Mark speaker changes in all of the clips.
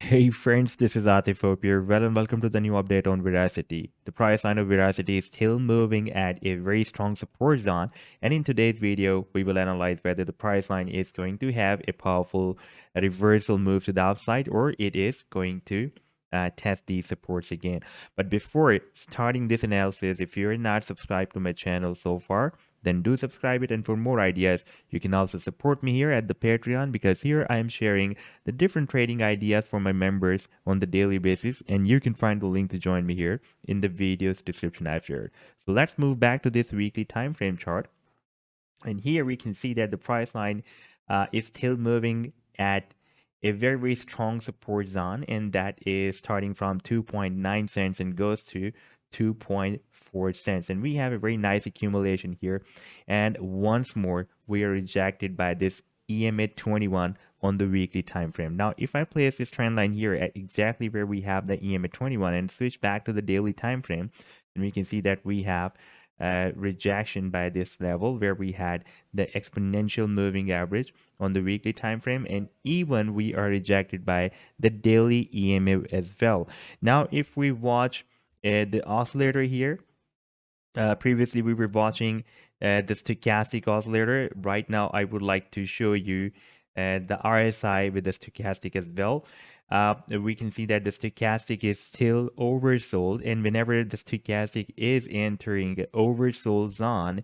Speaker 1: Hey friends, this is Atif here. Well, and welcome to the new update on Verasity. The price line of Verasity is still moving at a very strong support zone, and in today's video, we will analyze whether the price line is going to have a powerful reversal move to the upside or it is going to test these supports again. But before starting this analysis, if you're not subscribed to my channel so far, then do subscribe it. And for more ideas, you can also support me here at the Patreon, because here I am sharing the different trading ideas for my members on the daily basis, and you can find the link to join me here in the video's description I've shared. So let's move back to this weekly time frame chart, and here we can see that the price line is still moving at a very, very strong support zone, and that is starting from 2.9 cents and goes to 2.4 cents. And we have a very nice accumulation here. And once more, we are rejected by this EMA 21 on the weekly time frame. Now, if I place this trend line here at exactly where we have the EMA 21 and switch back to the daily time frame, then we can see that we have rejection by this level where we had the exponential moving average on the weekly time frame, and even we are rejected by the daily EMA as well. Now, if we watch the oscillator here, previously we were watching the stochastic oscillator. Right now I would like to show you the RSI with the stochastic as well. We can see that the stochastic is still oversold, and whenever the stochastic is entering oversold zone,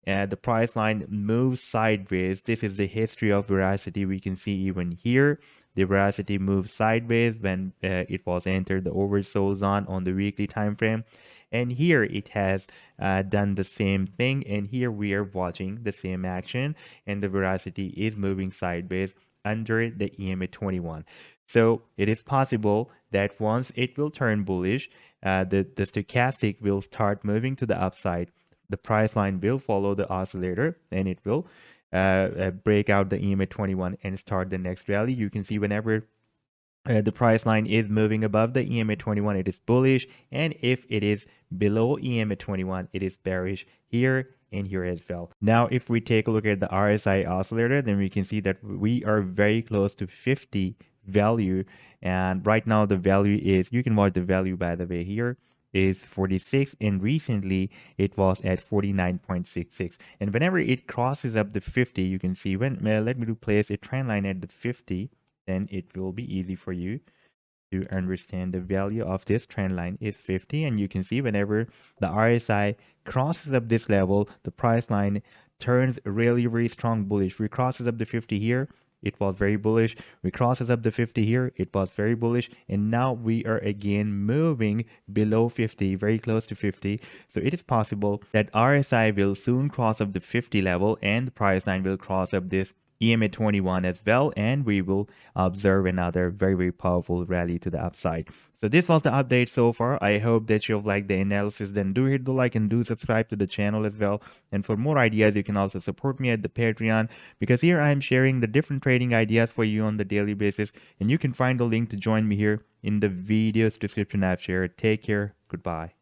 Speaker 1: the price line moves sideways. This is the history of Verasity. We can see even here the Verasity moves sideways when it was entered the oversold zone on the weekly time frame, and here it has done the same thing, and here we are watching the same action, and the Verasity is moving sideways under the EMA 21. So it is possible that once it will turn bullish, the stochastic will start moving to the upside. The price line will follow the oscillator, and it will break out the EMA 21 and start the next rally. You can see whenever the price line is moving above the EMA 21, it is bullish, and if it is below EMA 21, it is bearish here and here as well. Now, if we take a look at the RSI oscillator, then we can see that we are very close to 50 value, and right now the value is, you can watch the value by the way here, is 46, and recently it was at 49.66. And whenever it crosses up the 50, you can see when let me place a trend line at the 50, then it will be easy for you to understand the value of this trend line is 50. And you can see whenever the RSI crosses up this level, the price line turns really, really strong bullish. We crosses up the 50 here, it was very bullish. We crosses up the 50 here, it was very bullish, and now we are again moving below 50, very close to 50. So it is possible that RSI will soon cross up the 50 level, and the price line will cross up this EMA 21 as well, and we will observe another very, very powerful rally to the upside. So this was the update so far. I hope that you've liked the analysis. Then do hit the like and do subscribe to the channel as well. And for more ideas, you can also support me at the Patreon, because here I am sharing the different trading ideas for you on the daily basis, and you can find the link to join me here in the video's description I've shared. Take care. Goodbye.